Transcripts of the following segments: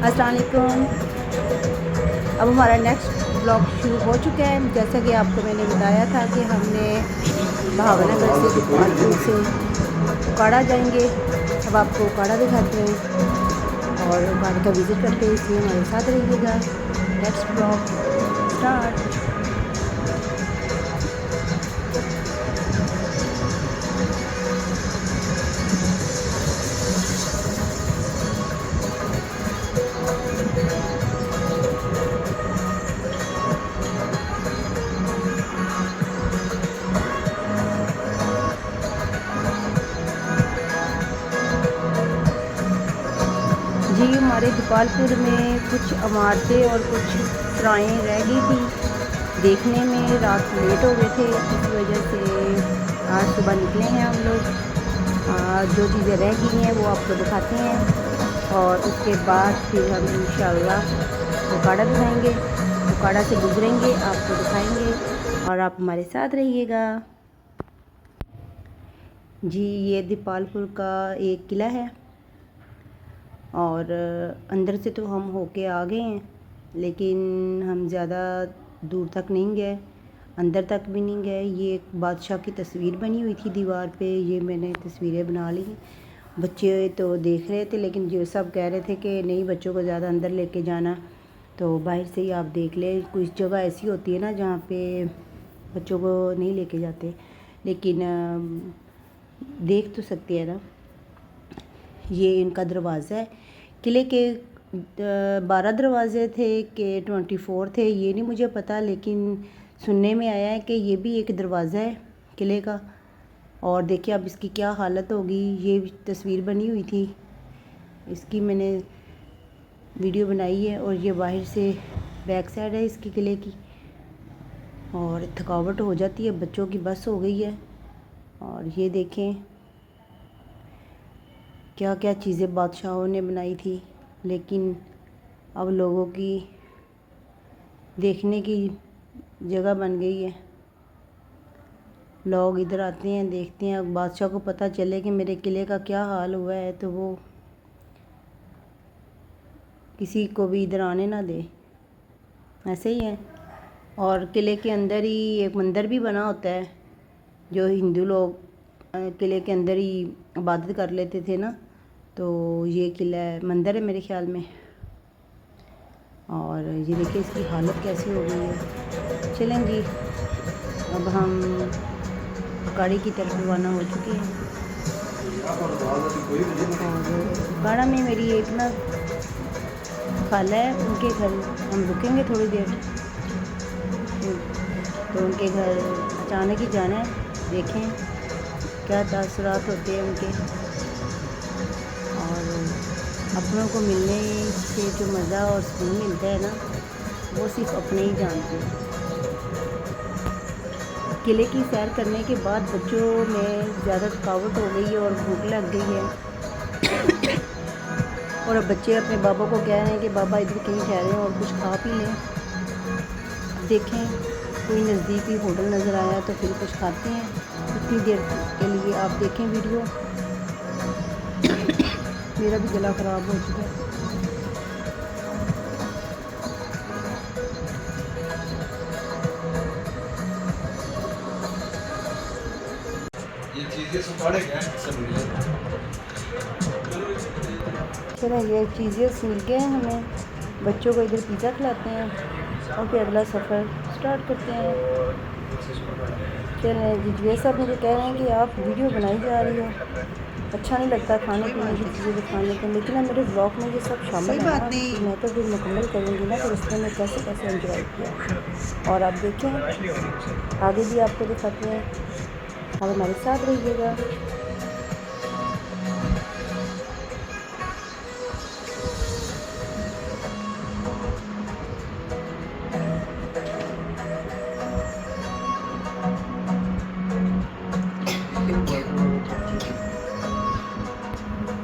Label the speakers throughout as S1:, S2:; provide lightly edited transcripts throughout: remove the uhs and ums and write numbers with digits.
S1: अस्सलाम वालेकुम। अब हमारा नेक्स्ट ब्लॉग शुरू हो चुका है। जैसा कि आपको मैंने बताया था कि हमने भावनगर से गोपालपुर से उकाड़ा जाएंगे। अब आपको उकाड़ा दिखाते हैं और उकाड़े का विज़िट करते हैं, इसलिए हमारे साथ रहिएगा। Next blog start. जी, हमारे गोपालपुर में कुछ इमारतें और कुछ सराएँ रह गई थी देखने में। रात लेट हो गए थे, इस वजह से आज सुबह निकले हैं हम लोग। जो चीज़ें रह गई हैं वो आपको दिखाते हैं और उसके बाद फिर हम इंशाल्लाह उकाड़ा दिखाएंगे। उकाड़ा से गुजरेंगे, आपको दिखाएंगे और आप हमारे साथ रहिएगा। जी, ये दीपालपुर का एक किला है और अंदर से तो हम होके आ गए हैं, लेकिन हम ज़्यादा दूर तक नहीं गए, अंदर तक भी नहीं गए। ये एक बादशाह की तस्वीर बनी हुई थी दीवार पे, ये मैंने तस्वीरें बना ली। बच्चे तो देख रहे थे, लेकिन जो सब कह रहे थे कि नहीं बच्चों को ज़्यादा अंदर लेके जाना, तो बाहर से ही आप देख लें। कुछ जगह ऐसी होती है ना जहाँ पे बच्चों को नहीं लेके जाते, लेकिन देख तो सकते हैं ना। ये इनका दरवाज़ा है। किले के 12 दरवाजे थे कि 24 थे, ये नहीं मुझे पता, लेकिन सुनने में आया है कि ये भी एक दरवाज़ा है किले का। और देखिए अब इसकी क्या हालत होगी। ये तस्वीर बनी हुई थी, इसकी मैंने वीडियो बनाई है। और ये बाहर से बैक साइड है इसकी किले की। और थकावट हो जाती है, बच्चों की बस हो गई है। और ये देखें क्या क्या चीज़ें बादशाहों ने बनाई थी, लेकिन अब लोगों की देखने की जगह बन गई है। लोग इधर आते हैं, देखते हैं। अब बादशाह को पता चले कि मेरे किले का क्या हाल हुआ है, तो वो किसी को भी इधर आने ना दे, ऐसे ही है। और किले के अंदर ही एक मंदिर भी बना होता है, जो हिंदू लोग किले के अंदर ही इबादत कर लेते थे ना, तो ये किला मंदिर है मेरे ख्याल में। और ये देखिए इसकी हालत कैसी हो गई है। चलें जी, अब हम उकाड़े की तरफ रवाना हो चुके हैं। और उकाड़ा में मेरी एक ना खाला है, उनके घर हम रुकेंगे थोड़ी देर, तो उनके घर अचानक ही जाना है। देखें क्या तासुरात होते हैं उनके। और अपनों को मिलने से जो मज़ा और सुकून मिलता है ना, वो सिर्फ अपने ही जानते हैं। किले की सैर करने के बाद बच्चों में ज़्यादा थकावट हो गई है और भूख लग गई है। और अब बच्चे अपने बाबा को कह रहे हैं कि बाबा इधर कहीं ठहरे हैं और कुछ खा पी लें। देखें कोई नज़दीकी होटल नज़र आया तो फिर कुछ खाते हैं। इतनी देर के लिए आप देखें वीडियो। मेरा भी गला ख़राब हो चुका है।
S2: ये चीज़ें सुखाड़े क्या
S1: चलो ये चीज़ें मिल गए हमें। बच्चों को इधर पिज़्ज़ा खिलाते हैं और फिर अगला सफ़र स्टार्ट करते हैं। चलें जी, ये सब मुझे कह रहे हैं कि आप वीडियो बनाई जा रही हो, अच्छा नहीं लगता खाने पीने की चीज़ें दिखाने को, लेकिन अब मेरे ब्लॉग में ये सब शामिल है ना, तो मैं तो फिर मुकम्मल करूँगी ना, फिर इसमें मैं कैसे कैसे एंजॉय किया। और आप देखें आगे भी आपको दिखाते हैं, आप हमारे साथ रहिएगा।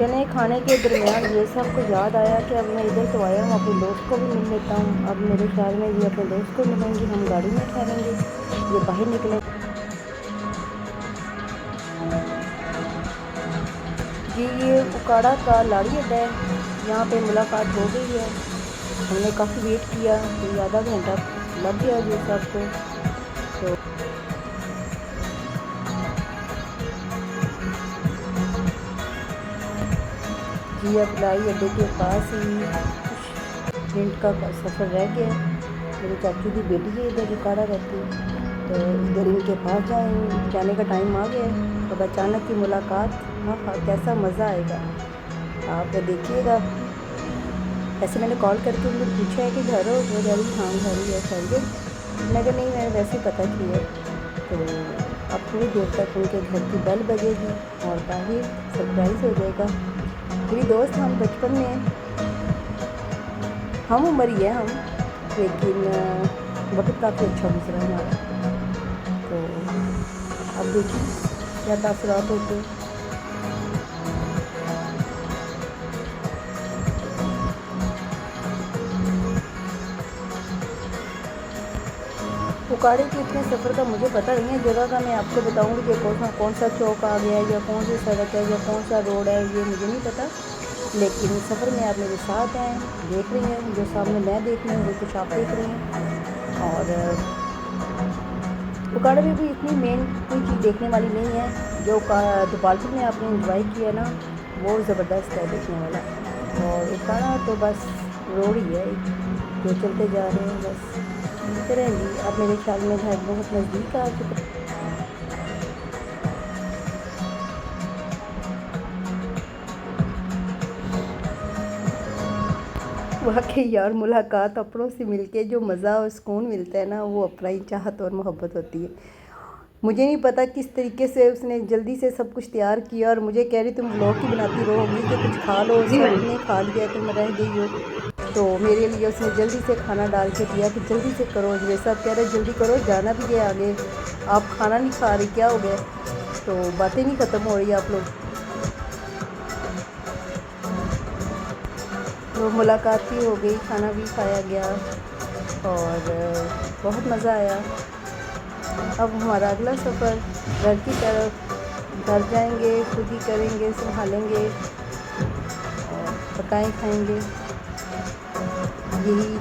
S1: चने खाने के दरमियान ये सब को याद आया कि अब मैं इधर तो आया हूँ, अपने दोस्त को भी मिल लेता हूँ। अब मेरे ख्याल में ये अपने दोस्त को मिलेंगे, हम गाड़ी में ठहरेंगे, ये बाहर निकले। जी, ये उकाड़ा का लाड़ी अड्डा है। यहाँ पे मुलाकात हो गई है। हमने काफ़ी वेट किया, कोई आधा घंटा लग गया जो सबको। तो जी अब लाई अड्डे के पास ही कुछ मिनट का सफ़र रह गया। मेरे चाचू की बेटी है इधर रुकाड़ा रहती है, तो इधर इनके पास जाने का टाइम आ गया है। अब अचानक की मुलाकात, हाँ हाँ कैसा मज़ा आएगा आप देखिएगा। ऐसे मैंने कॉल करके उनको पूछा है कि घर हो, वो कह रही हाँ घर ही है खैरियत। मैं कहा नहीं मैंने वैसे ही पता किया है। तो अब थोड़ी देर तक उनके घर की बेल बजेगी और ताहिर सरप्राइज़ हो जाएगा। मेरी दोस्त हम बचपन में हम उम्र ही है हम, लेकिन वक्त काफ़ी अच्छा गुजरा हमारा। तो अब देखिए क्या तासुरात होते हैं। उकाड़े के इतने सफ़र का मुझे पता नहीं है, जगह का मैं आपको बताऊंगी कि कौन सा चौक आ गया है या कौन सी सड़क है या कौन सा रोड है, ये मुझे नहीं पता। लेकिन सफ़र में आप मेरे साथ हैं, देख रही हैं जो सामने मैं देख रही हूँ वो कुछ आप देख रहे हैं। और उकाड़े में भी इतनी मेन कोई चीज़ देखने वाली नहीं है। जो गोपालपुर में आपने इंजॉय किया ना वो ज़बरदस्त है देखने वाला। और उकाड़ा तो बस रोड ही है जो चलते जा रहे हैं बस चलें जी। अब मेरे ख्याल में घर बहुत नज़दीक आ चुका है। वाकई यार मुलाकात अपनों से मिलके जो मज़ा और सुकून मिलता है ना वो अपना ही चाहत और मोहब्बत होती है। मुझे नहीं पता किस तरीके से उसने जल्दी से सब कुछ तैयार किया और मुझे कह रही तुम व्लॉग की बनाती रहोगी कि कुछ खा लो, सबने खा लिया तुम रह गई हो। तो मेरे लिए उसने जल्दी से खाना डाल के दिया कि जल्दी से करो। मेरे साथ कह रहे जल्दी करो जाना भी है आगे, आप खाना नहीं खा रही क्या हो गया। तो बातें नहीं ख़त्म हो रही आप लोग। तो मुलाकात भी हो गई, खाना भी खाया गया और बहुत मज़ा आया। अब हमारा अगला सफ़र घर की तरफ, घर जाएंगे, खुद ही करेंगे, संभालेंगे और पकाएं खाएंगे। यही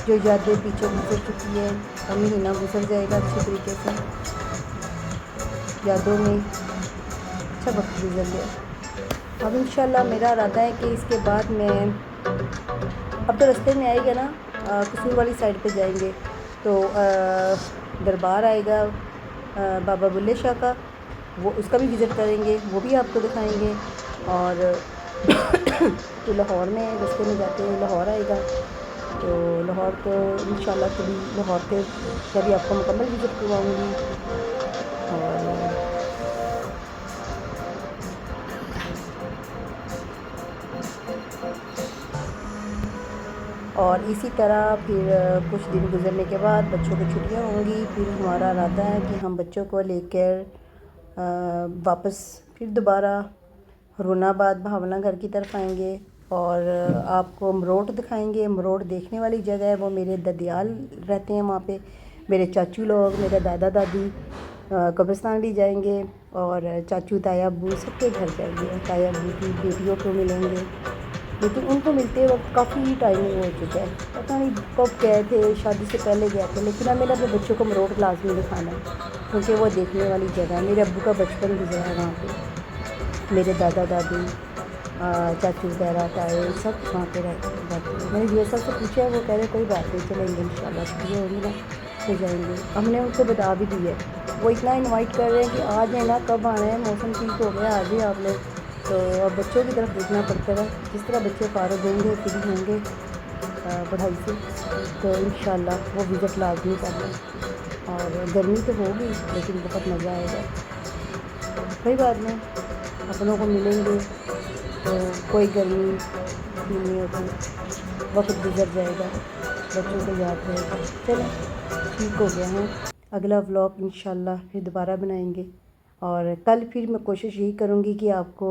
S1: जो यादें पीछे गुजर चुकी है, अब महीना गुजर जाएगा अच्छे तरीके से, यादों में अच्छा वक्त गुजर गया। अब इंशाल्लाह मेरा इरादा है कि इसके बाद मैं अब तो रास्ते में आएगा ना कसूर वाली साइड पे जाएंगे तो दरबार आएगा बाबा बुल्ले शाह का, वो उसका भी विज़िट करेंगे, वो भी आपको दिखाएंगे। और तो लाहौर में रास्ते में जाते हैं लाहौर आएगा, तो लाहौर तो इंशाल्लाह कभी लाहौर के कभी आपको मुकम्मल विज़िट करवाऊँगी। और इसी तरह फिर कुछ दिन गुजरने के बाद बच्चों की छुट्टियां होंगी, फिर हमारा इरादा है कि हम बच्चों को लेकर वापस फिर दोबारा रोनाबाद भावनागढ़ की तरफ आएंगे और आपको अमरोट दिखाएंगे। अमरोट देखने वाली जगह है, वो मेरे ददियाल रहते हैं वहाँ पे, मेरे चाचू लोग, मेरे दादा दादी। कब्रिस्तान भी जाएंगे और चाचू ताया अब्बू सबके घर जाएंगे, ताया अब्बू की बेटियों को मिलेंगे। लेकिन उनको मिलते वक्त काफ़ी टाइम हो चुका है, पता नहीं कब गए थे, शादी से पहले गए थे। लेकिन अब मेरे अपने बच्चों को अमरोट लाजमी दिखाना है क्योंकि वो देखने वाली जगह है। मेरे अब्बू का बचपन गुजरा है वहाँ पे, मेरे दादा दादी चाचू वगैरह ताए सब वहाँ पे रहते हैं। मैंने जी से पूछा है, वो कह रहे कोई बात नहीं चलेंगे इंशाल्लाह, छुट्टियाँ होगी ना तो जाएंगे। हमने उनको बता भी दी है, वो इतना इनवाइट कर रहे हैं कि आ जाए ना, कब आना है, मौसम ठीक हो गया आ जाए आप लोग। तो अब बच्चों की तरफ देखना पड़ता है, जिस तरह बच्चे फारग होंगे फ्री होंगे पढ़ाई से तो इंशाल्लाह वो विज़िट लाजमी करना। और गर्मी तो होगी लेकिन बहुत मज़ा आएगा। कोई बात नहीं, अपनों को मिलेंगे तो कोई गर्मी नहीं होती, वक्त गुजर जाएगा, बच्चों को याद रहेगा। चलो ठीक हो गया है, अगला व्लॉग इंशाल्लाह फिर दोबारा बनाएंगे। और कल फिर मैं कोशिश यही करूँगी कि आपको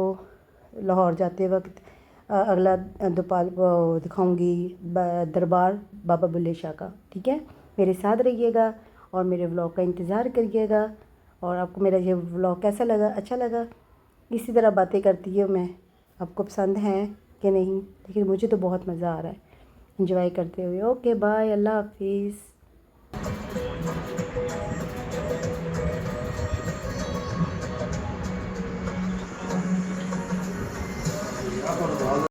S1: लाहौर जाते वक्त अगला दोपाल दिखाऊँगी दरबार बाबा बुल्ले शाह का। ठीक है, मेरे साथ रहिएगा और मेरे व्लॉग का इंतज़ार करिएगा। और आपको मेरा ये व्लॉग कैसा लगा, अच्छा लगा, इसी तरह बातें करती हूँ मैं, आपको पसंद हैं कि नहीं, लेकिन मुझे तो बहुत मज़ा आ रहा है एंजॉय करते हुए। ओके बाय, अल्लाह हाफिज़।